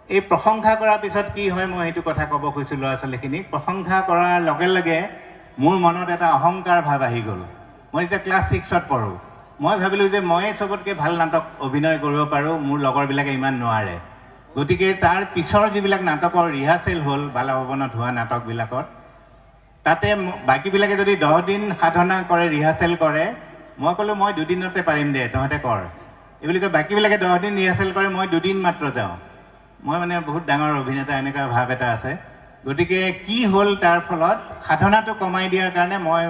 এই প্ৰশংসা কৰাৰ পিছত কি হয় মই সেইটো কথা ক'ব খুজিছোঁ ল'ৰা ছোৱালীখিনিক। প্ৰশংসা কৰাৰ লগে লগে মোৰ মনত এটা অহংকাৰ ভাৱ আহি গ'ল। মই এতিয়া ক্লাছ 6ত পঢ়োঁ। মই ভাবিলোঁ যে ময়ে চবতকৈ ভাল নাটক অভিনয় কৰিব পাৰোঁ, মোৰ লগৰবিলাকে ইমান নোৱাৰে। গতিকে তাৰ পিছৰ যিবিলাক নাটকৰ ৰিহাৰ্চেল হ'ল বালাভৱনত হোৱা নাটকবিলাকত, তাতে বাকীবিলাকে যদি 10 দিন সাধনা কৰে, ৰিহাৰ্চেল কৰে, মই ক'লোঁ মই 2 দিনতে পাৰিম দে, তহঁতে কৰ। এইবুলি কয় বাকীবিলাকে 10 দিন ৰিহাৰ্চেল কৰে, মই 2 দিন মাত্ৰ যাওঁ। মই মানে বহুত ডাঙৰ অভিনেতা এনেকুৱা ভাৱ এটা আছে। গতিকে কি হ'ল তাৰ ফলত সাধনাটো কমাই দিয়াৰ কাৰণে মই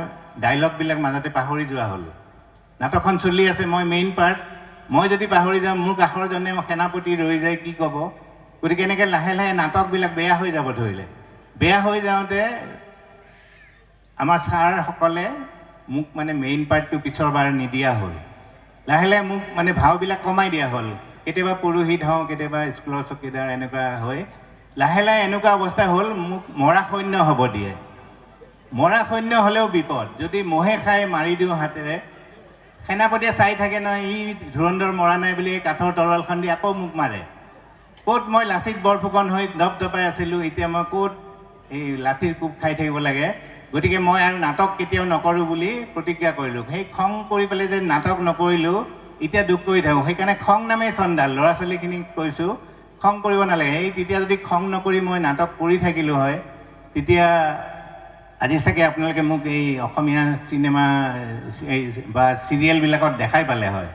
ডাইলগবিলাক মাজতে পাহৰি যোৱা হ'লোঁ। নাটকখন চলি আছে, মই মেইন পাৰ্ট, মই যদি পাহৰি যাওঁ মোৰ কাষৰজনে সেনাপতি ৰৈ যায়, কি ক'ব। গতিকে এনেকৈ লাহে লাহে নাটকবিলাক বেয়া হৈ যাব ধৰিলে। বেয়া হৈ যাওঁতে আমাৰ ছাৰসকলে মোক মানে মেইন পাৰ্টটো পিছৰবাৰ নিদিয়া হ'ল। লাহে লাহে মোক মানে ভাওবিলাক কমাই দিয়া হ'ল। কেতিয়াবা পুৰোহিত হওঁ, কেতিয়াবা স্কুলৰ চকীদাৰ, এনেকুৱা হৈ লাহে লাহে এনেকুৱা অৱস্থা হ'ল মোক মৰা সৈন্য হ'ব দিয়ে। মৰা সৈন্য হ'লেও বিপদ, যদি মহে খাই মাৰি দিওঁ হাতেৰে, সেনাপতিয়ে চাই থাকে নহয়, ই ধুৰন্ধৰ মৰা নাই বুলি কাঠৰ তৰোৱালখন দি আকৌ মোক মাৰে। ক'ত মই লাচিত বৰফুকন হৈ দপদপাই আছিলোঁ, এতিয়া মই ক'ত এই লাঠিৰ কোব খাই থাকিব লাগে। গতিকে মই আৰু নাটক কেতিয়াও নকৰোঁ বুলি প্ৰতিজ্ঞা কৰিলোঁ। সেই খং কৰি পেলাই যে নাটক নকৰিলোঁ, এতিয়া দুখ কৰি থাকোঁ। সেইকাৰণে খং নামেই চণ্ডাল। ল'ৰা ছোৱালীখিনিক কৈছোঁ খং কৰিব নালাগে। সেই তেতিয়া যদি খং নকৰি মই নাটক কৰি থাকিলোঁ হয়, তেতিয়া আজি চাগে আপোনালোকে মোক এই অসমীয়া চিনেমা বা চিৰিয়েলবিলাকত দেখাই পালে হয়।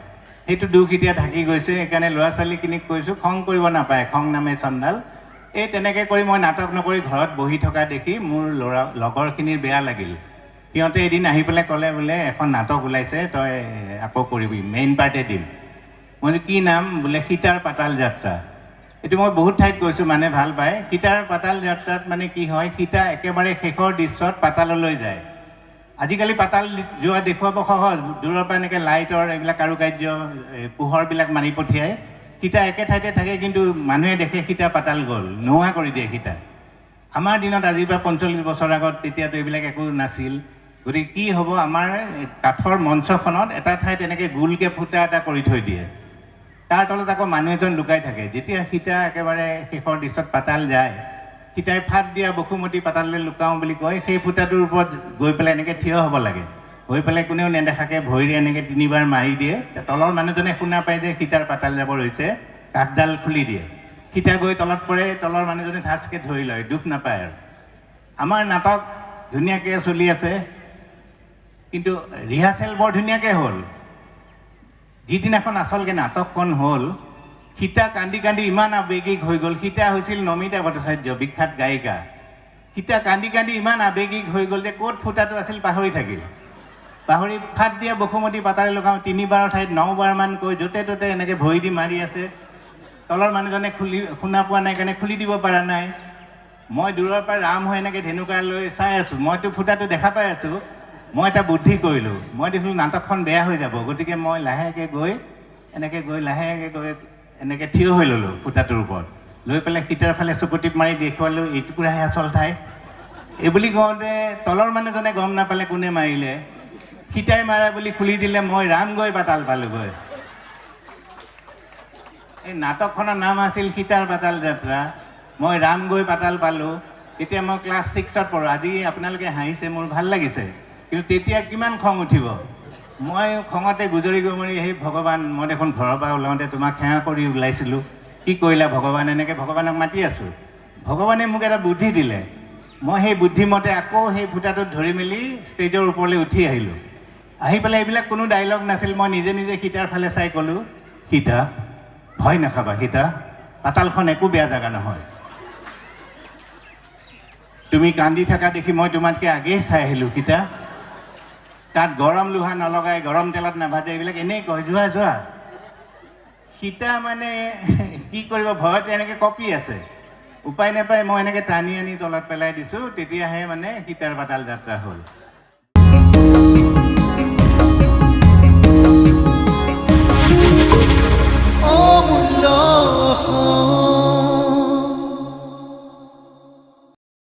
সেইটো দুখ এতিয়া থাকি গৈছে। সেইকাৰণে ল'ৰা ছোৱালীখিনিক কৈছোঁ খং কৰিব নাপায়, খং নামেই চণ্ডাল। এই তেনেকৈ কৰি মই নাটক নকৰি ঘৰত বহি থকা দেখি মোৰ লগৰখিনিৰ বেয়া লাগিল। সিহঁতে এদিন আহি পেলাই ক'লে বোলে এখন নাটক ওলাইছে, তই আকৌ কৰিবি, মেইন পাৰ্টে দিম। মই কি নাম? বোলে সীতাৰ পাতাল যাত্ৰা। এইটো মই বহুত ঠাইত কৈছোঁ, মানুহে ভাল পায়। সীতাৰ পাতাল যাত্ৰাত মানে কি হয়, সীতা একেবাৰে শেষৰ দৃশ্যত পাতাললৈ যায়। আজিকালি পাতাল যোৱা দেখুৱাব সহজ, দূৰৰ পৰা এনেকৈ লাইটৰ এইবিলাক কাৰুকাৰ্য পোহৰবিলাক মাৰি পঠিয়ায়। সীতা একে ঠাইতে থাকে, কিন্তু মানুহে দেখে সীতা পাতাল গ'ল, নোহোৱা কৰি দিয়ে সীতা। আমাৰ দিনত আজিৰ পৰা 45 বছৰ আগত তেতিয়াতো এইবিলাক একো নাছিল। গতিকে কি হ'ব, আমাৰ কাঠৰ মঞ্চখনত এটা ঠাইত এনেকৈ গোলকৈ ফুটা এটা কৰি থৈ দিয়ে। তাৰ তলত আকৌ মানুহ এজন লুকাই থাকে। যেতিয়া সীতা একেবাৰে শেষৰ দৃশ্যত পাতাল যায়, সীতাই ফাট দিয়া বসুমতী পাতাললৈ লুকাওঁ বুলি কয়, সেই ফুটাটোৰ ওপৰত গৈ পেলাই এনেকৈ থিয় হ'ব লাগে। হৈ পেলাই কোনেও নেদেখাকৈ ভৰিৰে এনেকৈ 3বাৰ মাৰি দিয়ে। তলৰ মানুহজনে শুনা পায় যে সীতাৰ পাতাল যাব হৈছে, কাঠডাল খুলি দিয়ে। সীতা গৈ তলত পৰে, তলৰ মানুহজনে ধাচকৈ ধৰি লয়, দুখ নাপায় আৰু। আমাৰ নাটক ধুনীয়াকৈ চলি আছে, কিন্তু ৰিহাৰ্চেল বৰ ধুনীয়াকৈ হ'ল। যিদিনাখন আচলকৈ নাটকখন হ'ল, সীতা কান্দি কান্দি ইমান আৱেগিক হৈ গ'ল। সীতা হৈছিল নমিতা ভট্টাচাৰ্য, বিখ্যাত গায়িকা। সীতা কান্দি কান্দি ইমান আৱেগিক হৈ গ'ল যে ক'ত ফুটাটো আছিল পাহৰি থাকিল। পাহৰি ফাট দিয়া বসুমতী পাতালে লগাওঁ 3বাৰৰ ঠাইত 9বাৰমান কৈ য'তে ত'তে এনেকৈ ভৰি দি মাৰি আছে। তলৰ মানুহজনে শুনা পোৱা নাই কাৰণে খুলি দিব পৰা নাই। মই দূৰৰ পৰা ৰাম হৈ এনেকৈ ধেনুকাৰ লৈ চাই আছোঁ। মইতো ফুটাটো দেখা পাই আছোঁ। মই এটা বুদ্ধি কৰিলোঁ। মই দেখিলোঁ নাটকখন বেয়া হৈ যাব, গতিকে মই লাহেকৈ গৈ লাহেকৈ গৈ এনেকৈ থিয় হৈ ল'লোঁ ফুটাটোৰ ওপৰত। লৈ পেলাই সীতাৰ ফালে চকুটিপ মাৰি দেখুৱালোঁ, এইটুকুৰাহে আচল ঠাই। এইবুলি কওঁতে তলৰ মানুহজনে গম নাপালে কোনে মাৰিলে। সীতাই মাৰা বুলি খুলি দিলে, মই ৰাম গৈ পাতাল পালোঁগৈ। এই নাটকখনৰ নাম আছিল সীতাৰ পাতাল যাত্ৰা। মই ৰাম গৈ পাতাল পালোঁ। তেতিয়া মই ক্লাছ 6ত পঢ়োঁ। আজি আপোনালোকে হাঁহিছে, মোৰ ভাল লাগিছে, কিন্তু তেতিয়া কিমান খং উঠিব। মই খঙতে গুজৰি গুমৰি, সেই ভগৱান, মই দেখোন ঘৰৰ পৰা ওলাওঁতে তোমাক সেৱা কৰি ওলাইছিলোঁ, কি কৰিলা ভগৱান? এনেকৈ ভগৱানক মাতি আছোঁ। ভগৱানে মোক এটা বুদ্ধি দিলে। মই সেই বুদ্ধিমতে আকৌ সেই ফুটাটোত ধৰি মেলি ষ্টেজৰ ওপৰলৈ উঠি আহিলোঁ। আহি পেলাই এইবিলাক কোনো ডাইলগ নাছিল। মই নিজে নিজে সীতাৰ ফালে চাই ক'লোঁ, সীতা, ভয় নাখাবা সীতা, পাতালখন একো বেয়া জেগা নহয়। তুমি কান্দি থকা দেখি মই তোমাতকৈ আগেই চাই আহিলোঁ সীতা। তাত গৰম লোহা নলগাই, গৰম তেলত নাভাজে, এইবিলাক এনেই কয়, যোৱা যোৱা। সীতা মানে কি কৰিব, ভয়তে এনেকৈ কঁপি আছে। উপায় নাপায় মই এনেকৈ টানি আনি তলত পেলাই দিছোঁ। তেতিয়াহে মানে সীতাৰ পাতাল যাত্ৰা হ'ল। অমূল্য